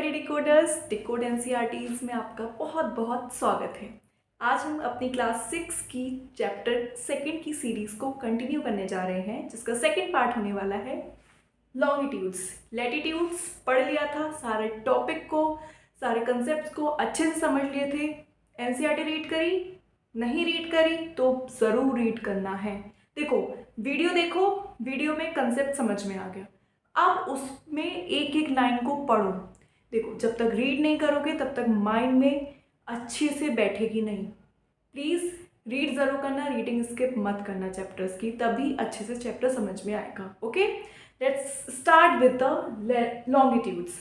Study decoders decode NCERTs में आपका बहुत बहुत स्वागत है। आज हम अपनी क्लास 6 की चैप्टर सेकंड की सीरीज़ को कंटिन्यू करने जा रहे हैं, जिसका सेकंड पार्ट होने वाला है लॉन्गिट्यूड्स। लैटिट्यूड्स पढ़ लिया था, सारे टॉपिक को, सारे कंसेप्ट को अच्छे से समझ लिए थे। एनसीईआरटी रीड करी, नहीं रीड करी तो ज़रूर रीड करना है। देखो, वीडियो में कंसेप्ट समझ में आ गया, अब उसमें एक एक लाइन को पढ़ो। देखो, जब तक रीड नहीं करोगे तब तक माइंड में अच्छे से बैठेगी नहीं। प्लीज़ रीड ज़रूर करना, रीडिंग स्किप मत करना चैप्टर्स की, तभी अच्छे से चैप्टर समझ में आएगा। Okay, let's start with the longitudes.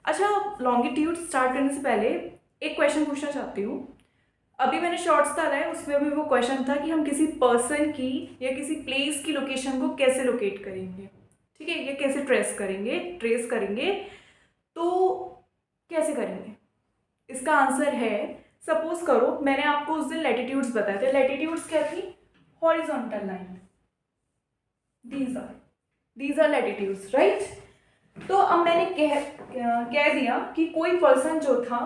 अच्छा, लॉन्गिट्यूड स्टार्ट करने से पहले एक क्वेश्चन पूछना चाहती हूँ। अभी मैंने शॉर्ट्स डाला है, उसमें भी वो क्वेश्चन था कि हम किसी पर्सन की या किसी प्लेस की लोकेशन को कैसे लोकेट करेंगे। ठीक है, ये कैसे ट्रेस करेंगे तो कैसे करेंगे? इसका आंसर है, सपोज करो मैंने आपको उस दिन लैटिट्यूड्स बताए थे। लैटिट्यूड्स क्या थी? Horizontal line. These are latitudes, right? तो अब मैंने कह दिया कि कोई पर्सन जो था,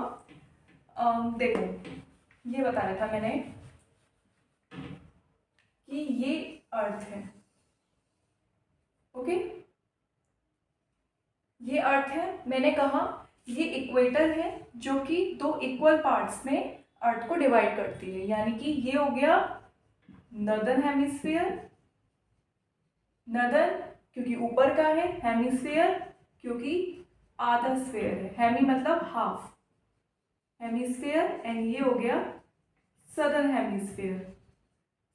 देखो ये बताया था मैंने कि ये अर्थ है। ओके, ये अर्थ है। मैंने कहा ये इक्वेटर है जो कि दो इक्वल पार्ट्स में अर्थ को डिवाइड करती है, यानी कि ये हो गया नॉर्दर्न हेमिस्फीयर। नॉर्दर्न क्योंकि ऊपर का है, हेमिस्फीयर क्योंकि आधा स्फीयर है। हेमी मतलब हाफ, हेमिस्फीयर। एंड ये हो गया सदर्न हेमिस्फीयर।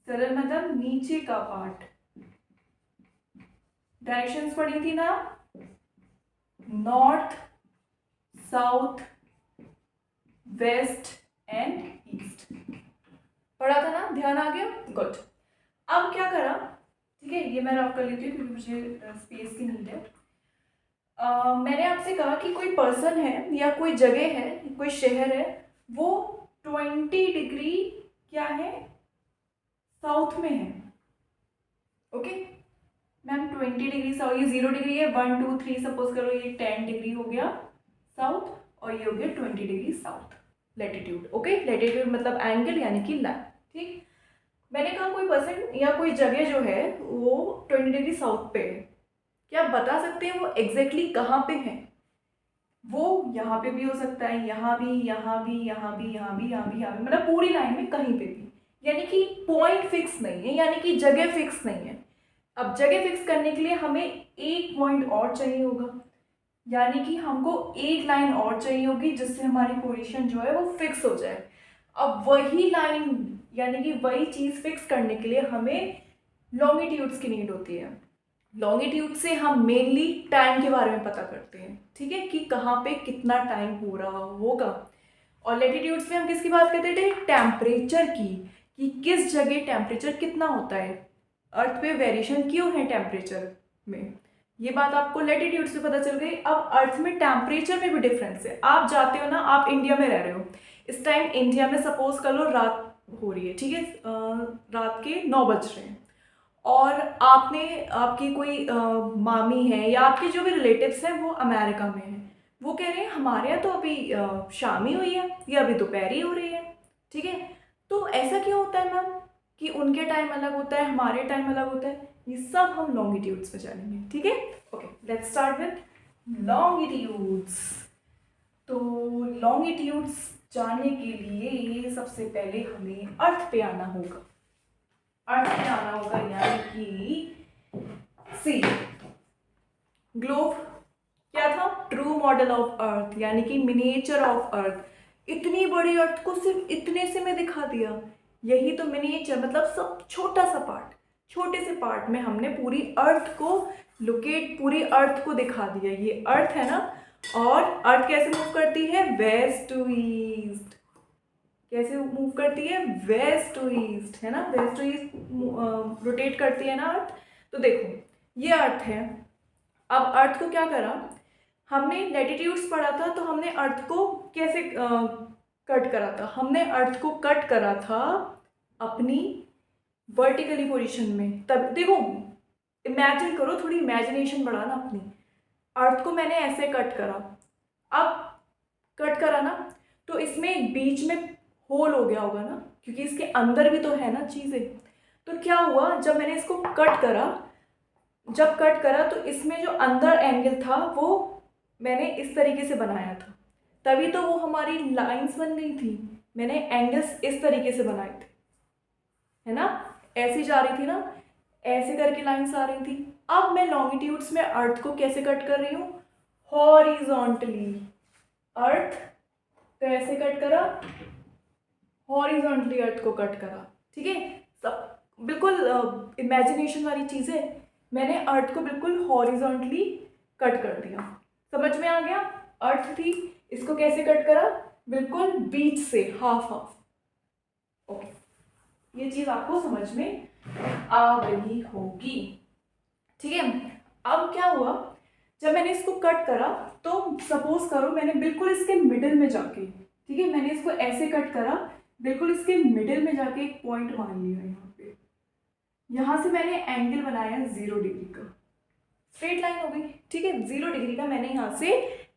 सदर्न मतलब नीचे का पार्ट। डायरेक्शंस पढ़ी थी ना, north, south, west and east, पढ़ा था ना? ध्यान आ गया? गुड। अब क्या करा, ठीक है, ये मैं रफ कर लेती हूँ क्योंकि मुझे स्पेस की नीड है। मैंने आपसे कहा कि कोई पर्सन है या कोई जगह है, कोई शहर है, वो 20 डिग्री क्या है, साउथ में है। ओके मैम, 20 डिग्री साउथ, ये 0 डिग्री है, 1 2 3 सपोज करो, ये 10 डिग्री हो गया साउथ और ये हो गया 20 degree south latitude. Okay, latitude मतलब एंगल यानी कि लाइन। ठीक, मैंने कहा कोई पर्सन या कोई जगह जो है वो 20 डिग्री साउथ पे है। क्या आप बता सकते हैं वो एग्जैक्टली कहाँ पे है? वो यहाँ पे भी हो सकता है, यहाँ भी, यहाँ भी, यहाँ भी, यहाँ भी, यहाँ भी, यहाँ भी, मतलब पूरी लाइन में कहीं पे भी, यानी कि पॉइंट फिक्स नहीं है, यानी कि जगह फिक्स नहीं है। अब जगह फिक्स करने के लिए हमें एक पॉइंट और चाहिए होगा, यानी कि हमको एक लाइन और चाहिए होगी जिससे हमारी पोजीशन जो है वो फिक्स हो जाए। अब वही लाइन यानी कि वही चीज़ फिक्स करने के लिए हमें लॉन्गिट्यूड्स की नीड होती है। लॉन्गिट्यूड से हम मेनली टाइम के बारे में पता करते हैं, ठीक है, कि कहाँ पे कितना टाइम हो रहा होगा। और लैटिट्यूड्स में हम किसकी बात करते थे? टेम्परेचर की, कि किस जगह टेम्परेचर कितना होता है, अर्थ पे वेरिएशन क्यों है टेम्परेचर में। ये बात आपको लैटिट्यूड से पता चल गई। अब अर्थ में टेम्परेचर में भी डिफरेंस है। आप जाते हो ना, आप इंडिया में रह रहे हो, इस टाइम इंडिया में सपोज कर लो रात हो रही है, ठीक है, रात के 9 बज रहे हैं, और आपकी कोई मामी है या आपके जो भी रिलेटिव्स हैं वो अमेरिका में हैं, वो कह रहे हैं हमारे यहाँ तो अभी शाम ही हुई है या अभी दोपहर ही हो रही है। ठीक है, तो ऐसा क्यों होता है मैम कि उनके टाइम अलग होता है, हमारे टाइम अलग होता है? ये सब हम लॉन्गिट्यूड्स में जानेंगे। ठीक है, okay, let's start with longitudes. तो लॉन्गिट्यूड्स जानने के लिए सबसे पहले हमें अर्थ पे आना होगा। अर्थ पे आना होगा यानी कि सी, ग्लोब क्या था? ट्रू मॉडल ऑफ अर्थ, यानी कि मिनिएचर ऑफ अर्थ। इतनी बड़ी अर्थ को सिर्फ इतने से में दिखा दिया, यही तो मिनिएचर मतलब सब छोटा सा पार्ट, छोटे से पार्ट में हमने पूरी अर्थ को पूरी अर्थ को दिखा दिया। ये अर्थ है ना, और अर्थ कैसे मूव करती है? West to east. कैसे मूव करती है? वेस्ट टू ईस्ट, है ना, वेस्ट टू ईस्ट रोटेट करती है ना अर्थ। तो देखो ये अर्थ है। अब अर्थ को क्या करा हमने? लैटिट्यूड्स पढ़ा था तो हमने अर्थ को कैसे कट करा था? हमने अर्थ को कट करा था अपनी वर्टिकली पोजीशन में। तब देखो, इमेजिन करो, थोड़ी इमेजिनेशन बढ़ाना अपनी। अर्थ को मैंने ऐसे कट करा, अब कट करा ना, तो इसमें एक बीच में होल हो गया होगा ना, क्योंकि इसके अंदर भी तो है ना चीज़ें। तो क्या हुआ, जब मैंने इसको कट करा तो इसमें जो अंदर एंगल था वो मैंने इस तरीके से बनाया था, तभी तो वो हमारी लाइंस बन गई थी। मैंने एंगल्स इस तरीके से बनाए थे, है ना, ऐसी जा रही थी ना, ऐसे करके लाइंस आ रही थी। अब मैं लॉन्गिट्यूड्स में अर्थ को कैसे कट कर रही हूँ, हॉरिजॉन्टली। अर्थ कैसे कट करा, हॉरिजॉन्टली अर्थ को कट करा। ठीक है, सब बिल्कुल इमेजिनेशन वाली चीज़ है। मैंने अर्थ को बिल्कुल हॉरिजॉन्टली कट कर दिया। समझ में आ गया, अर्थ थी, इसको कैसे कट करा, बिल्कुल बीच से हाफ हाफ। ओके, ये चीज़ आपको समझ में आ गई होगी। ठीक है, अब क्या हुआ, जब मैंने इसको कट करा तो सपोज करो मैंने बिल्कुल इसके मिडिल में जाके, ठीक है, मैंने इसको ऐसे कट करा, बिल्कुल इसके मिडिल में जाके एक पॉइंट मान लिया यहाँ पे। यहाँ से मैंने एंगल बनाया 0 डिग्री का, स्ट्रेट लाइन हो गई। ठीक है, 0 डिग्री का मैंने यहाँ से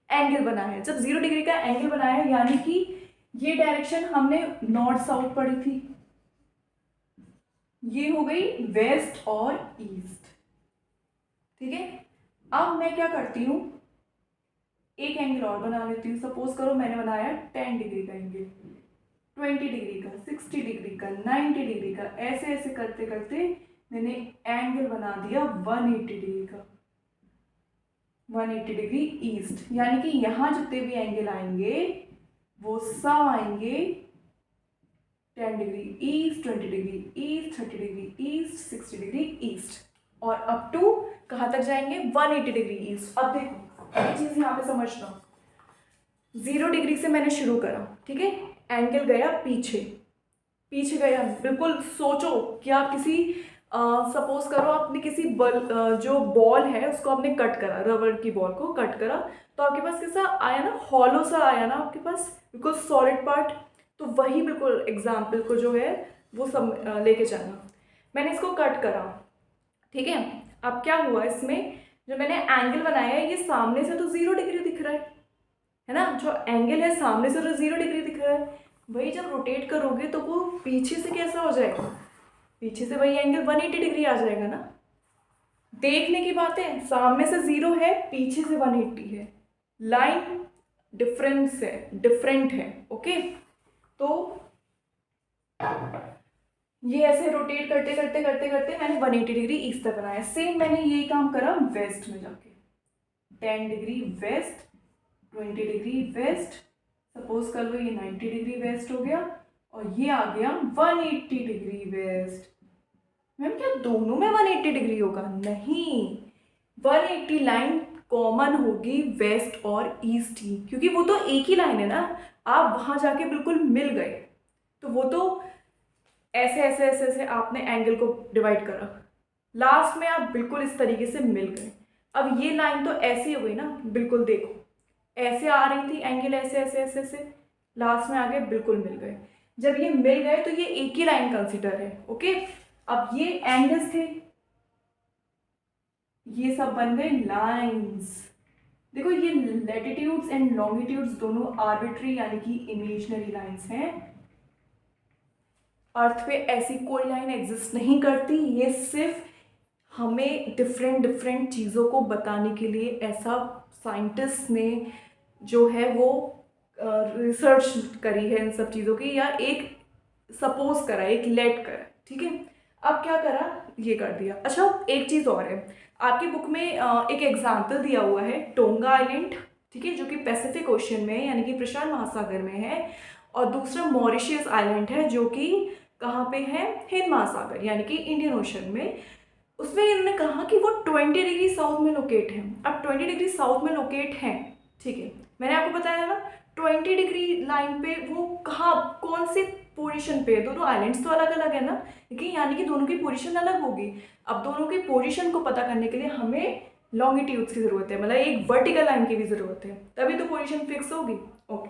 एंगल बनाया। जब 0 डिग्री का एंगल बनाया, यानी कि ये डायरेक्शन हमने नॉर्थ साउथ पढ़ी थी, ये हो गई वेस्ट और ईस्ट। ठीक है, अब मैं क्या करती हूँ, एक एंगल और बना लेती हूँ। सपोज करो मैंने बनाया 10 डिग्री का एंगल, 20 डिग्री का, 60 डिग्री का, 90 डिग्री का, ऐसे ऐसे करते करते मैंने एंगल बना दिया 180 डिग्री का, 180 डिग्री ईस्ट। यानी कि यहाँ जितने भी एंगल आएंगे वो सब आएंगे 10 degree east, 20 degree east, 30 degree east, 60 degree east, और अप टू कहाँ तक जाएंगे, 180 डिग्री ईस्ट। अब देखो ये चीज़ यहाँ पे समझना, 0 डिग्री से मैंने शुरू करा, ठीक है, एंगल गया पीछे, पीछे गया। बिल्कुल सोचो कि आप किसी सपोज करो आपने किसी जो बॉल है उसको आपने कट करा, रबर की बॉल को कट करा, तो आपके पास कैसा आया ना, हॉलो सा आया ना आपके पास, बिल्कुल सॉलिड पार्ट। तो वही बिल्कुल एग्जाम्पल को जो है वो सब लेके जाना। मैंने इसको कट करा, ठीक है, अब क्या हुआ, इसमें जो मैंने एंगल बनाया है ये सामने से तो 0 डिग्री दिख रहा है ना, जो एंगल है सामने से तो 0 डिग्री दिख रहा है। वही जब रोटेट करोगे तो वो पीछे से कैसा हो जाएगा, पीछे से वही एंगल 180 डिग्री आ जाएगा ना। देखने की बात है, सामने से 0 है, पीछे से 180 है, लाइन डिफरेंट है। ओके, तो ये ऐसे रोटेट करते करते करते करते मैंने 180 डिग्री ईस्ट तक बनाया। सेम मैंने यही काम करा वेस्ट में जाके, 10 degree west, 20 degree west, suppose कर लो ये 90 डिग्री वेस्ट हो गया, और ये आ गया 180 डिग्री वेस्ट। मैम क्या दोनों में 180 डिग्री होगा, नहीं, 180 लाइन कॉमन होगी वेस्ट और ईस्ट ही, क्योंकि वो तो एक ही लाइन है ना। आप वहाँ जाके बिल्कुल मिल गए, तो वो तो ऐसे ऐसे ऐसे ऐसे आपने एंगल को डिवाइड करा, लास्ट में आप बिल्कुल इस तरीके से मिल गए। अब ये लाइन तो ऐसी हो गई ना, बिल्कुल देखो ऐसे आ रही थी एंगल, ऐसे ऐसे ऐसे ऐसे, लास्ट में आ गए बिल्कुल मिल गए। जब ये मिल गए तो ये एक ही लाइन कंसिडर है। ओके, अब ये एंगल्स थे, ये सब बन गए लाइंस। देखो ये लैटिट्यूड्स एंड लॉन्गिट्यूड्स दोनों आर्बिट्री यानी कि इमेजिनरी लाइंस हैं। अर्थ पे ऐसी कोई लाइन एग्जिस्ट नहीं करती, ये सिर्फ हमें डिफरेंट डिफरेंट चीज़ों को बताने के लिए ऐसा साइंटिस्ट ने जो है वो रिसर्च करी है इन सब चीज़ों की, या एक सपोज करा, एक लेट करा। ठीक है, अब क्या करा, ये कर दिया। अच्छा एक चीज़ और है, आपकी बुक में एक एग्जाम्पल दिया हुआ है टोंगा आइलैंड, ठीक है, जो कि पैसिफिक ओशन में यानी कि प्रशांत महासागर में है, और दूसरा मॉरिशियस आइलैंड है जो कि कहाँ पे है, हिंद महासागर यानी कि इंडियन ओशन में। उसमें इन्होंने कहा कि वो 20 डिग्री साउथ में लोकेट है। अब 20 डिग्री साउथ में लोकेट है, ठीक है, मैंने आपको बताया ना 20 डिग्री लाइन पे वो कहाँ, कौन सी पोजीशन पे है। दोनों आइलैंड्स तो अलग अलग है ना, लेकिन यानी कि दोनों की पोजीशन अलग होगी। अब दोनों की पोजीशन को पता करने के लिए हमें लॉन्गिट्यूड्स की ज़रूरत है, मतलब एक वर्टिकल लाइन की भी ज़रूरत है, तभी तो पोजीशन फिक्स होगी। ओके,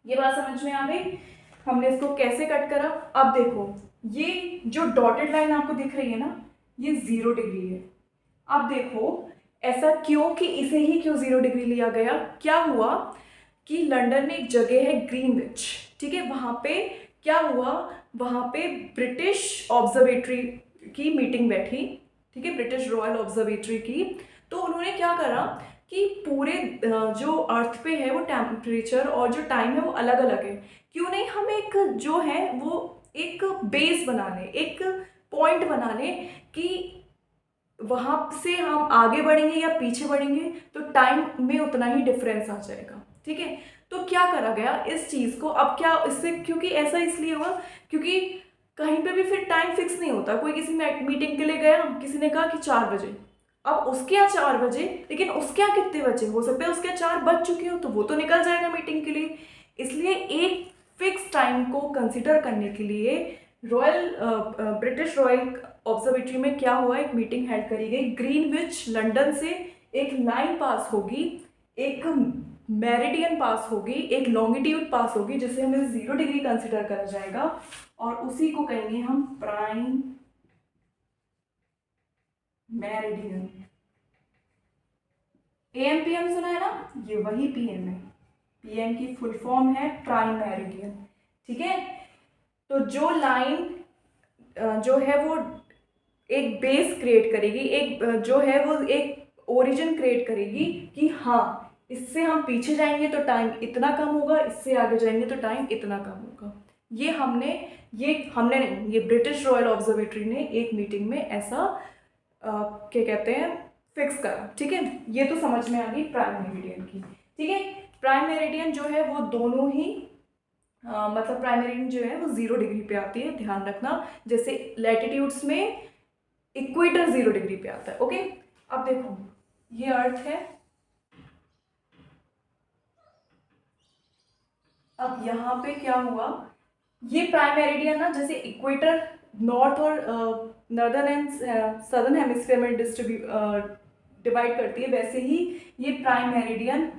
ये बात समझ में आ गई। हमने इसको कैसे कट करा। अब देखो ये जो डॉटेड लाइन आपको दिख रही है ना, ये 0 डिग्री है। अब देखो ऐसा क्यों, कि इसे ही क्यों 0 डिग्री लिया गया, क्या हुआ कि लंदन में एक जगह है ग्रीनविच, ठीक है, वहाँ पे क्या हुआ, वहाँ पे ब्रिटिश ऑब्जर्वेटरी की मीटिंग बैठी, ठीक है, ब्रिटिश रॉयल ऑब्जर्वेटरी की। तो उन्होंने क्या करा कि पूरे जो अर्थ पे है वो टेम्परेचर और जो टाइम है वो अलग अलग है, क्यों नहीं हम एक जो है वो एक बेस बना लें, एक पॉइंट बना लें कि वहाँ से हम आगे बढ़ेंगे या पीछे बढ़ेंगे तो टाइम में उतना ही डिफरेंस आ जाएगा, ठीक है। तो क्या करा गया इस चीज़ को, अब क्या इससे, क्योंकि ऐसा इसलिए हुआ क्योंकि कहीं पे भी फिर टाइम फिक्स नहीं होता, कोई किसी मीटिंग के लिए गया, किसी ने कहा कि 4 बजे, अब उसके यहाँ 4 बजे, लेकिन उसके यहाँ कितने बजे, हो सकता है उसके यहाँ 4 बज चुके हो, तो वो तो निकल जाएगा मीटिंग के लिए। इसलिए एक फिक्स टाइम को कंसिडर करने के लिए ब्रिटिश रॉयल ऑब्जर्वेटरी में क्या हुआ, एक मीटिंग हेल्ड करी गई। ग्रीनविच लंदन से एक लाइन पास होगी, एक मेरिडियन पास होगी, एक लॉन्गिट्यूड पास होगी, जिसे हमें 0 डिग्री कंसिडर करा जाएगा, और उसी को कहेंगे हम prime meridian. M P M सुना है ना, ये वही पीएम है, पीएम की फुल फॉर्म है प्राइम मेरिडियन, ठीक है। तो जो लाइन जो है वो एक बेस क्रिएट करेगी, एक जो है वो एक ओरिजिन क्रिएट करेगी कि हाँ इससे हम पीछे जाएंगे तो टाइम इतना कम होगा, इससे आगे जाएंगे तो टाइम इतना कम होगा। ये हमने नहीं, ये ब्रिटिश रॉयल ऑब्जर्वेटरी ने एक मीटिंग में ऐसा क्या कहते हैं फिक्स करा, ठीक है। ये तो समझ में आ गई प्राइम मेरिडियन की, ठीक है। प्राइम मेरिडियन जो है वो दोनों ही मतलब प्राइम मेरिडियन जो है वो 0 डिग्री पे आती है, ध्यान रखना। जैसे लैटिट्यूड्स में इक्वेटर 0 डिग्री पे आता है, ओके। अब देखो ये अर्थ है, अब यहाँ पे क्या हुआ, ये प्राइम मेरिडियन ना जैसे इक्वेटर नॉर्थ और नॉर्दर्न एंड सदर्न हेमिस्फीयर में डिवाइड करती है, वैसे ही ये प्राइम मेरिडियन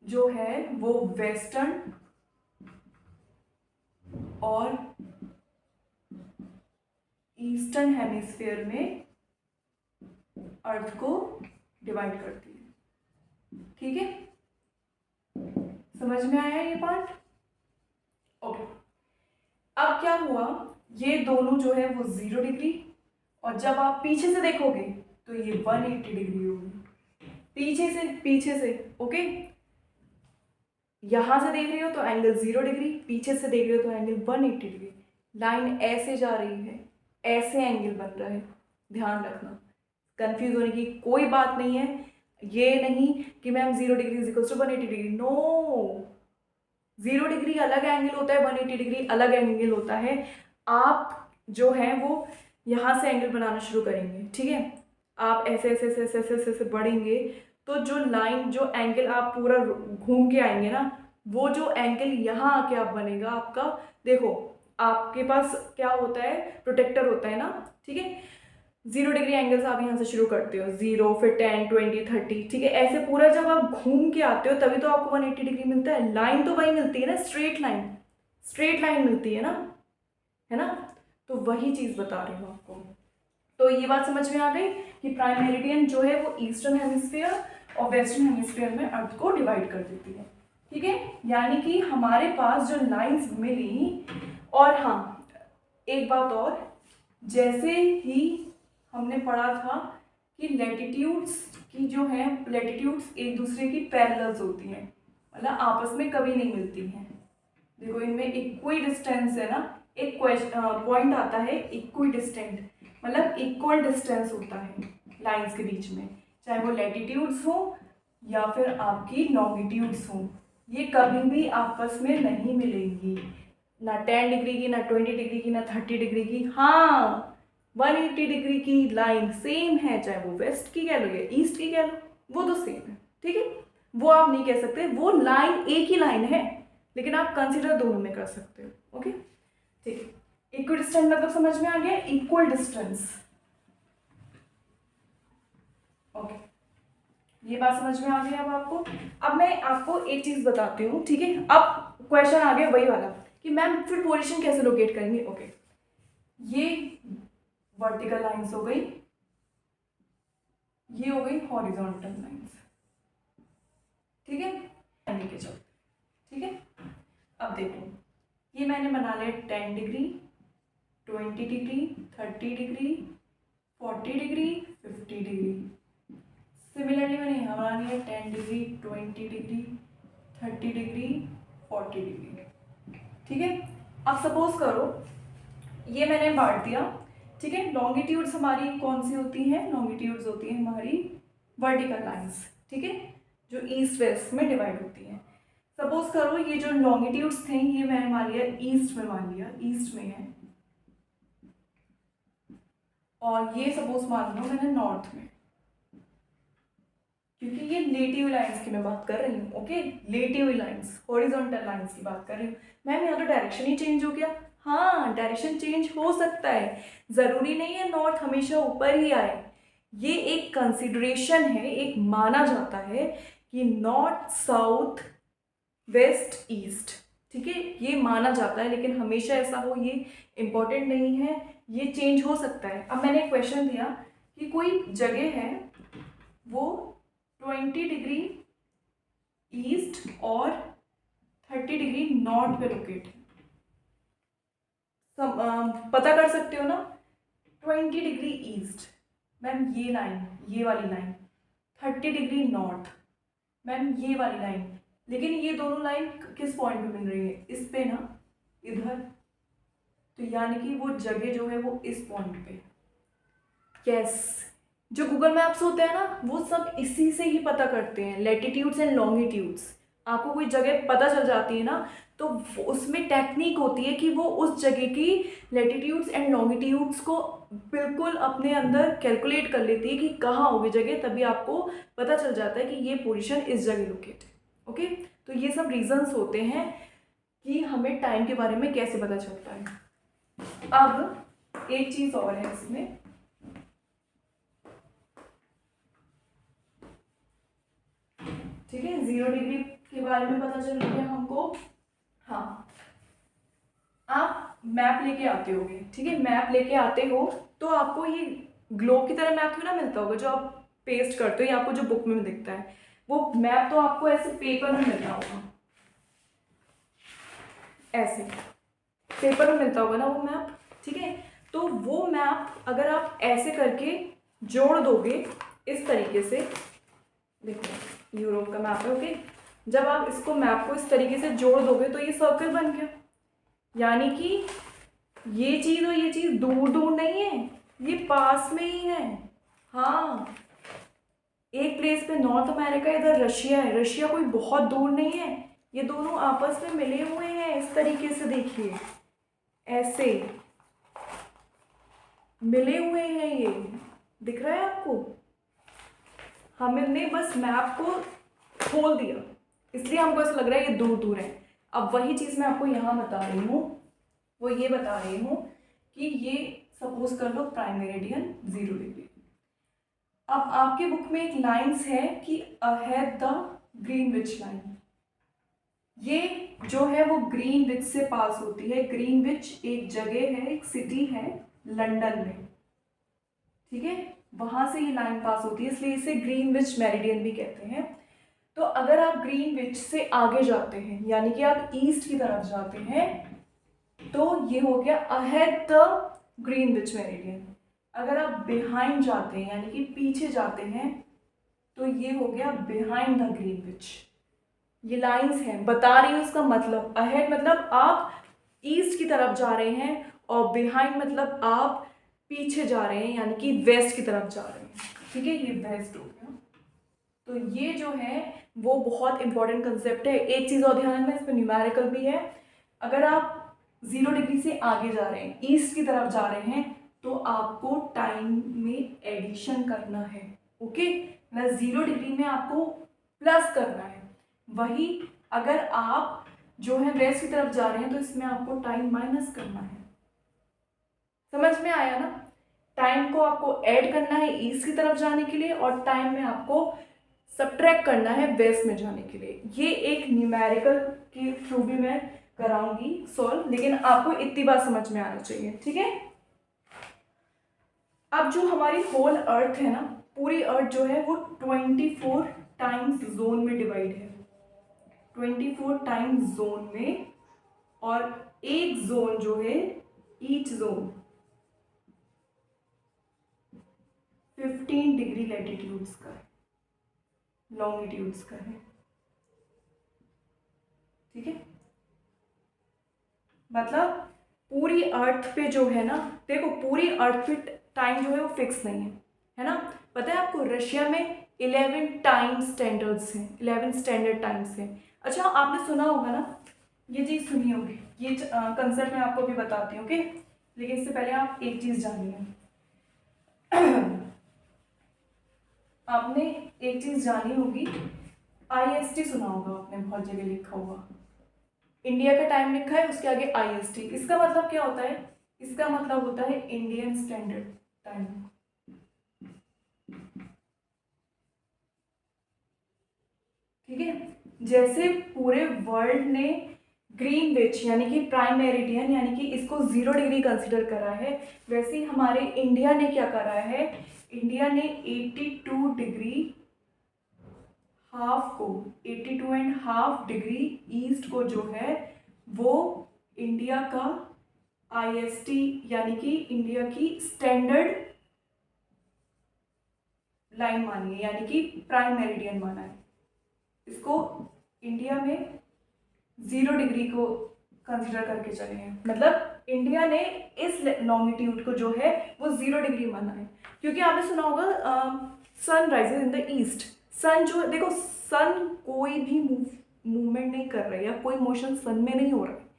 जो है वो वेस्टर्न और ईस्टर्न हेमिस्फीयर में अर्थ को डिवाइड करती है, ठीक है। समझ में आया ये पार्ट, ओके। अब क्या हुआ, ये दोनों जो है वो 0 डिग्री, और जब आप पीछे से देखोगे तो ये 180 डिग्री होगी, पीछे से ओके। यहां से देख रहे हो तो एंगल 0 डिग्री, पीछे से देख रहे हो तो एंगल 180 डिग्री। लाइन ऐसे जा रही है, ऐसे एंगल बन रहा है, ध्यान रखना, कंफ्यूज होने की कोई बात नहीं है। ये नहीं कि ma'am 0 degree is equal to 180 degree, no, 0 degree अलग एंगल होता है, 180 डिग्री अलग एंगल होता है। आप जो है वो यहाँ से एंगल बनाना शुरू करेंगे, ठीक है। आप ऐसे ऐसे ऐसे ऐसे ऐसे ऐसे ऐसे बढ़ेंगे तो जो लाइन, जो एंगल आप पूरा घूम के आएंगे ना, वो जो एंगल यहाँ आके आप बनेगा आपका, देखो आपके पास क्या होता है, प्रोटेक्टर होता है ना, ठीक है। 0 डिग्री एंगल्स आप यहाँ से शुरू करते हो, 0 फिर 10 20 30, ठीक है। ऐसे पूरा जब आप घूम के आते हो तभी तो आपको 180 डिग्री मिलता है। लाइन तो वही मिलती है ना, स्ट्रेट लाइन मिलती है ना, तो वही चीज़ बता रही हूँ आपको। तो ये बात समझ में आ गई कि प्राइम मेरिडियन जो है वो ईस्टर्न हेमिस्फीयर और वेस्टर्न हेमिस्फीयर में अर्थ को डिवाइड कर देती है, ठीक है। यानी कि हमारे पास जो लाइंस मिली, और हाँ एक बात और, जैसे ही हमने पढ़ा था कि लैटिट्यूड्स की जो है, लैटिट्यूड्स एक दूसरे की पैरेलल्स होती हैं, मतलब आपस में कभी नहीं मिलती हैं। देखो इनमें इक्वी डिस्टेंस है ना, एक पॉइंट आता है इक्वी डिस्टेंट, मतलब इक्वल डिस्टेंस होता है लाइंस के बीच में, चाहे वो लैटिट्यूड्स हो या फिर आपकी लॉन्गिट्यूड्स हो, ये कभी भी आपस में नहीं मिलेंगी, ना 10 डिग्री की, ना 20 डिग्री की, ना 30 डिग्री की। हाँ 180 डिग्री की लाइन सेम है, चाहे वो वेस्ट की कह लो या ईस्ट की कह लो, वो तो सेम है, ठीक है। वो आप नहीं कह सकते, वो लाइन एक ही लाइन है, लेकिन आप कंसिडर दोनों में कर सकते हो, ओके, ठीक है। इक्वल डिस्टेंस मतलब समझ में आ गया, इक्वल डिस्टेंस, ओके। ये बात समझ में आ गई अब आपको। अब मैं आपको एक चीज बताती हूँ, ठीक है। अब क्वेश्चन आ गया वही वाला कि मैम फिर पोजीशन कैसे लोकेट करेंगे, ओके। ये वर्टिकल लाइंस हो गई, ये हो गई हॉरिजॉन्टल लाइंस, ठीक है। लेके चलते, ठीक है। अब देखो, ये मैंने बना लिया 10 degree, 20 degree, 30 degree, 40 degree, 50 degree. Similarly मैंने यहाँ बना लिया 10 डिग्री, 20 डिग्री, 30 डिग्री, 40 डिग्री, ठीक है। अब सपोज करो ये मैंने बांट दिया, ठीक है। लॉन्गिट्यूड्स हमारी कौन सी होती हैं? लॉन्गिट्यूड्स होती हैं हमारी वर्टिकल लाइंस, ठीक है, जो ईस्ट वेस्ट में डिवाइड होती हैं। सपोज करो ये जो लॉन्गिट्यूड्स थे ये मैंने मान लिया ईस्ट में, मान लिया ईस्ट में है, और ये सपोज मान लो मैंने नॉर्थ में, क्योंकि ये लेटिव लाइंस की मैं बात कर रही हूँ, ओके। लेटिव लाइंस, हॉरिजॉन्टल लाइंस की बात कर रही हूँ। मैम यहाँ तो डायरेक्शन ही चेंज हो गया। हाँ, डायरेक्शन चेंज हो सकता है, ज़रूरी नहीं है नॉर्थ हमेशा ऊपर ही आए। ये एक कंसिडरेशन है, एक माना जाता है कि नॉर्थ साउथ वेस्ट ईस्ट, ठीक है, ये माना जाता है, लेकिन हमेशा ऐसा हो ये इम्पोर्टेंट नहीं है, ये चेंज हो सकता है। अब मैंने एक क्वेश्चन दिया कि कोई जगह है वो 20 डिग्री ईस्ट और 30 डिग्री नॉर्थ पे लोकेट है। पता कर सकते हो ना, 20 डिग्री ईस्ट मैम ये लाइन, ये वाली लाइन, 30 डिग्री नॉर्थ मैम ये वाली लाइन, लेकिन ये दोनों लाइन किस पॉइंट पे मिल रही है? इस पे ना, इधर, तो यानी कि वो जगह जो है वो इस पॉइंट पे। यस, जो गूगल मैप्स होते हैं ना वो सब इसी से ही पता करते हैं, लैटिट्यूड्स एंड लॉन्गिट्यूड्स। आपको कोई जगह पता चल जाती है ना तो उसमें टेक्निक होती है कि वो उस जगह की लैटिट्यूड्स एंड लॉन्गिट्यूड्स को बिल्कुल अपने अंदर कैलकुलेट कर लेती है कि कहाँ होगी जगह, तभी आपको पता चल जाता है कि ये पोजीशन इस जगह लोकेट है, ओके। तो ये सब रीजंस होते हैं कि हमें टाइम के बारे में कैसे पता चलता है। अब एक चीज़ और है इसमें, ठीक है, 0 डिग्री के बारे में पता चल गया हमको। हाँ, आप मैप लेके आते होगे, ठीक है, मैप लेके आते हो तो आपको ये ग्लोब की तरह मैप क्यों ना मिलता होगा जो आप पेस्ट करते हो या आपको जो बुक में दिखता है, वो मैप तो आपको ऐसे पेपर में मिलता होगा, ऐसे पेपर में मिलता होगा ना वो मैप, ठीक है। तो वो मैप अगर आप ऐसे करके जोड़ दोगे इस तरीके से, देखो यूरोप का मैप है, ओके, जब आप इसको मैप को इस तरीके से जोड़ दोगे तो ये सर्कल बन गया, यानी कि ये चीज़ और ये चीज़ दूर दूर नहीं है, ये पास में ही है। हाँ, एक प्लेस पे नॉर्थ अमेरिका, इधर रशिया है, रशिया कोई बहुत दूर नहीं है, ये दोनों आपस में मिले हुए हैं, इस तरीके से देखिए, ऐसे मिले हुए हैं, ये दिख रहा है आपको। हमने बस मैप को खोल दिया इसलिए हमको ऐसा लग रहा है ये दूर दूर है। अब वही चीज़ मैं आपको यहाँ बता रही हूँ, वो ये बता रही हूँ कि ये सपोज कर लो प्राइम मेरिडियन 0 डिग्री। अब आपके बुक में एक लाइन्स है कि अहेड द ग्रीनविच लाइन, ये जो है वो ग्रीनविच से पास होती है। ग्रीनविच एक जगह है, एक सिटी है लंदन में, ठीक है, वहाँ से ये लाइन पास होती है, इसलिए इसे ग्रीनविच मेरिडियन भी कहते हैं। तो अगर आप ग्रीनविच से आगे जाते हैं यानी कि आप ईस्ट की तरफ जाते हैं तो ये हो गया अहेड द ग्रीनविच मेरिडियन। अगर आप बिहाइंड जाते हैं यानी कि पीछे जाते हैं तो ये हो गया बिहाइंड द ग्रीनविच। ये लाइंस हैं, बता रही हूँ इसका मतलब। अहेड मतलब आप ईस्ट की तरफ जा रहे हैं और बिहाइंड मतलब आप पीछे जा रहे हैं यानी कि वेस्ट की तरफ जा रहे हैं, ठीक है, ये वेस्ट हो गया। तो ये जो है वो बहुत इंपॉर्टेंट कंसेप्ट है। एक चीज़ और ध्यान रखना, इसमें न्यूमेरिकल भी है। अगर आप 0 डिग्री से आगे जा रहे हैं, ईस्ट की तरफ जा रहे हैं, तो आपको टाइम में एडिशन करना है, ओके, मतलब 0 डिग्री में आपको प्लस करना है। वही अगर आप जो है वेस्ट की तरफ जा रहे हैं तो इसमें आपको टाइम माइनस करना है। समझ में आया ना? टाइम को आपको ऐड करना है ईस्ट की तरफ जाने के लिए और टाइम में आपको सब्ट्रैक्ट करना है वेस्ट में जाने के लिए। ये एक न्यूमेरिकल के थ्रू भी मैं कराऊंगी सॉल्व, लेकिन आपको इतनी बात समझ में आना चाहिए, ठीक है। अब जो हमारी होल अर्थ है ना, पूरी अर्थ जो है वो 24 टाइम्स जोन में डिवाइड है। 24 टाइम जोन में, और एक जोन जो है, ईच जोन 15 डिग्री लैटिट्यूड्स का है, लॉन्गिट्यूड्स का है। ठीक है, मतलब पूरी अर्थ पे जो है ना, देखो पूरी अर्थ पे टाइम जो है वो फिक्स नहीं है ना। पता है आपको रशिया में 11 टाइम स्टैंडर्ड्स हैं, 11 स्टैंडर्ड टाइम्स हैं। अच्छा, आपने सुना होगा ना, ये चीज़ सुनी होगी, ये कंसेप्ट मैं आपको भी बताती हूँ, ओके। लेकिन इससे पहले आप एक चीज़ जानिए। आपने एक चीज़ जानी होगी, IST सुना होगा आपने, बहुत जगह लिखा होगा, इंडिया का टाइम लिखा है, उसके आगे IST। इसका मतलब क्या होता है? इसका मतलब होता है इंडियन स्टैंडर्ड टाइम। ठीक है, जैसे पूरे वर्ल्ड ने ग्रीनविच यानी कि प्राइम मेरिडियन यानी कि इसको 0 डिग्री कंसिडर करा है, वैसे ही हमारे इंडिया ने क्या करा है, इंडिया ने 82 डिग्री हाफ को, 82.5 डिग्री ईस्ट को जो है वो इंडिया का IST यानी कि इंडिया की स्टैंडर्ड लाइन मानी है, यानी कि प्राइम मेरिडियन माना है। इसको इंडिया में 0 डिग्री को कंसिडर करके चले हैं, मतलब इंडिया ने इस लॉन्गिट्यूड को जो है वो 0 डिग्री माना है। क्योंकि आपने सुना होगा sun rises in the east. Sun जो देखो, सन कोई भी मूवमेंट नहीं कर रही है, या कोई मोशन सन में नहीं हो रहा है,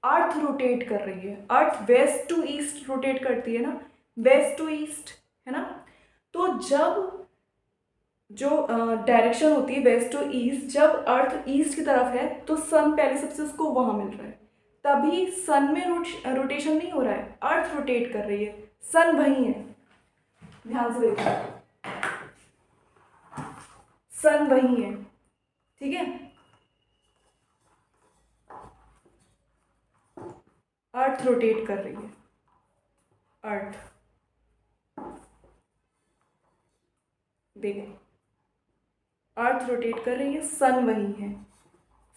अर्थ रोटेट कर रही है। अर्थ वेस्ट टू ईस्ट रोटेट करती है ना, वेस्ट टू ईस्ट, है ना। तो जब जो डायरेक्शन होती है वेस्ट टू ईस्ट, जब अर्थ ईस्ट की तरफ है तो सन पहले सबसे उसको वहां मिल रहा है, तभी सन में रोटेशन नहीं हो रहा है, अर्थ रोटेट कर रही है, सन वही है। ध्यान से देखो, सन वही है, ठीक है। अर्थ रोटेट कर रही है, अर्थ, देखो अर्थ रोटेट कर रही है, सन वही है,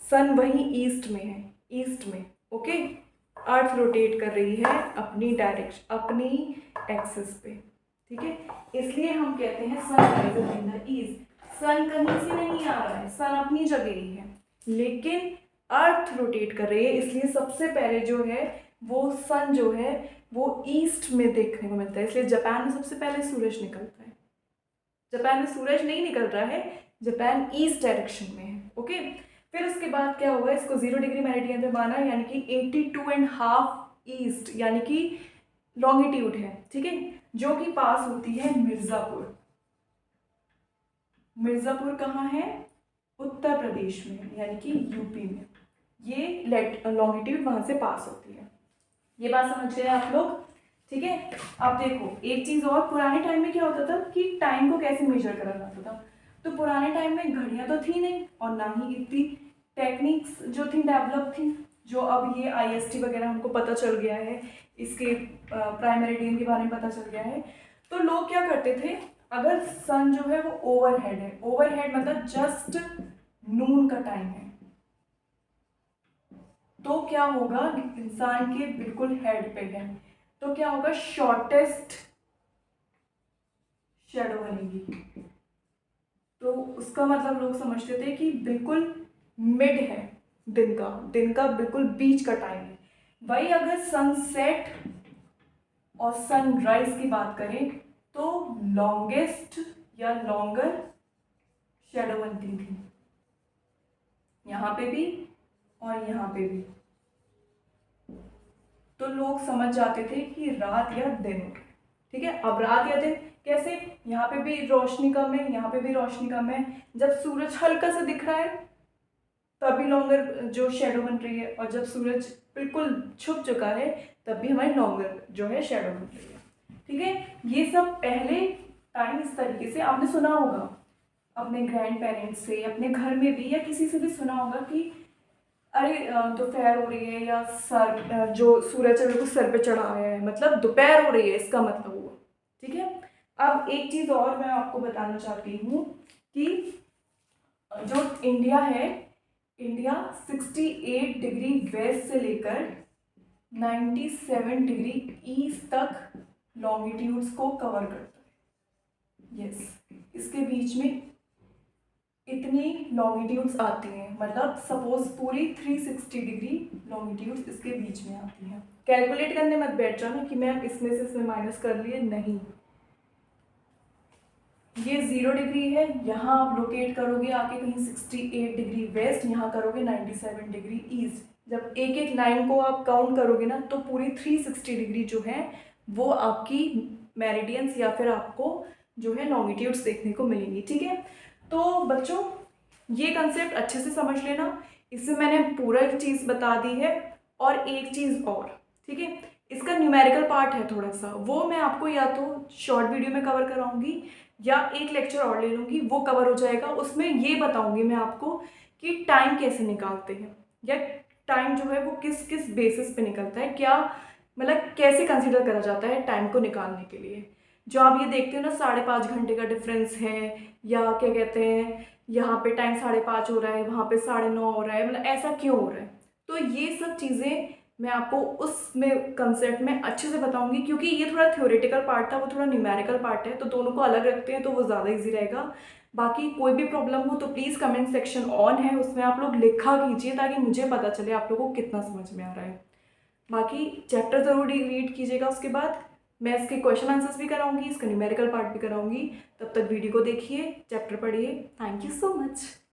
सन वही ईस्ट में है, ईस्ट में, ओके। अर्थ रोटेट कर रही है अपनी डायरेक्शन, अपनी एक्सिस पे, ठीक है। इसलिए हम कहते हैं sun rises in the east. Sun कहीं से नहीं आ रहा है, सन अपनी जगह ही है, लेकिन अर्थ रोटेट कर रही है, इसलिए सबसे पहले जो है वो सन जो है वो ईस्ट में देखने को मिलता है। इसलिए जापान में सबसे पहले सूरज निकलता है। जापान में सूरज नहीं निकल रहा है, जापान ईस्ट डायरेक्शन में है, ओके। फिर उसके बाद क्या हुआ, इसको 0 डिग्री मेरिडियन पे माना, यानी कि 82.5 ईस्ट यानी कि लॉन्गिट्यूड है, ठीक है, जो कि पास होती है मिर्ज़ापुर। मिर्ज़ापुर कहाँ है? उत्तर प्रदेश में, यानी कि यूपी में। ये लॉन्गिट्यूड वहां से पास होती है। ये बात समझ गए आप लोग? ठीक है। अब देखो एक चीज़ और, पुराने टाइम में क्या होता था कि टाइम को कैसे मेजर करा जाता था। तो पुराने टाइम में घड़ियाँ तो थी नहीं, और ना ही इतनी टेक्निक्स जो थी डेवलप थी, जो अब ये IST वगैरह हमको पता चल गया है, इसके प्राइम मेरिडियन के बारे में पता चल गया है। तो लोग क्या करते थे, अगर सन जो है वो ओवरहेड है, ओवरहेड मतलब जस्ट नून का टाइम है, तो क्या होगा, इंसान के बिल्कुल हेड पे है, तो क्या होगा, शॉर्टेस्ट शेडो बनेगी। तो उसका मतलब लोग समझते थे कि बिल्कुल मिड है दिन का बिल्कुल बीच का टाइम है। वही अगर सनसेट और सनराइज की बात करें तो लॉन्गेस्ट या लॉन्गर शेडो बनती थी, यहाँ पे भी और यहाँ पे भी। तो लोग समझ जाते थे कि रात या दिन, ठीक है। अब रात या दिन कैसे, यहाँ पे भी रोशनी कम है, यहाँ पे भी रोशनी कम है, जब सूरज हल्का सा दिख रहा है तभी लॉन्गर जो शेडो बन रही है, और जब सूरज बिल्कुल छुप चुका है तब भी हमारी लॉन्गर जो है शेडो बन रही है, ठीक है। ये सब पहले टाइम इस तरीके से आपने सुना होगा अपने ग्रैंड पेरेंट्स से, अपने घर में भी, या किसी से भी सुना होगा कि अरे दोपहर हो रही है, या सर जो सूरज है बिल्कुल सर पे चढ़ा आया है, मतलब दोपहर हो रही है, इसका मतलब हुआ, ठीक है। अब एक चीज़ और मैं आपको बताना चाहती हूँ कि जो इंडिया है इंडिया 68 डिग्री वेस्ट से लेकर 97 डिग्री ईस्ट तक लॉन्गिट्यूड्स को कवर करता है। यस, इसके बीच में इतनी लॉन्गिट्यूड्स आती हैं, मतलब सपोज पूरी 360 डिग्री लॉन्गिट्यूड्स इसके बीच में आती हैं। कैलकुलेट करने मत बैठ जाना कि मैम इसमें से इसमें माइनस कर लिए, नहीं। ये 0 डिग्री है, यहाँ आप लोकेट करोगे आके कहीं 68 डिग्री वेस्ट, यहाँ करोगे 97 डिग्री ईस्ट। जब एक एक लाइन को आप काउंट करोगे ना तो पूरी 360 डिग्री जो है वो आपकी मेरिडियंस या फिर आपको जो है लॉन्गिट्यूड्स देखने को मिलेंगी। ठीक है, तो बच्चों ये कंसेप्ट अच्छे से समझ लेना। इससे मैंने पूरा चीज़ बता दी है। और एक चीज़ और, ठीक है, इसका न्यूमेरिकल पार्ट है थोड़ा सा, वो मैं आपको या तो शॉर्ट वीडियो में कवर कराऊंगी या एक लेक्चर और ले लूँगी, वो कवर हो जाएगा। उसमें ये बताऊंगी मैं आपको कि टाइम कैसे निकालते हैं, या टाइम जो है वो किस किस बेसिस पे निकलता है, क्या मतलब कैसे कंसिडर करा जाता है टाइम को निकालने के लिए। जो आप ये देखते हो ना 5.5 घंटे का डिफरेंस है, या क्या कहते हैं यहाँ पे टाइम 5:30 हो रहा है, वहाँ पे 9:30 हो रहा है, मतलब ऐसा क्यों हो रहा है। तो ये सब चीज़ें मैं आपको उसमें कंसेप्ट में अच्छे से बताऊंगी, क्योंकि ये थोड़ा थ्योरेटिकल पार्ट था, वो थोड़ा न्यूमेरिकल पार्ट है, तो दोनों को अलग रखते हैं तो वो ज़्यादा इजी रहेगा। बाकी कोई भी प्रॉब्लम हो तो प्लीज़ कमेंट सेक्शन ऑन है, उसमें आप लोग लिखा कीजिए ताकि मुझे पता चले आप लोगों को कितना समझ में आ रहा है। बाकी चैप्टर ज़रूर रीड कीजिएगा, उसके बाद मैं इसके क्वेश्चन आंसर्स भी कराऊंगी, इसका न्यूमेरिकल पार्ट भी कराऊंगी। तब तक वीडियो को देखिए, चैप्टर पढ़िए। Thank you so much.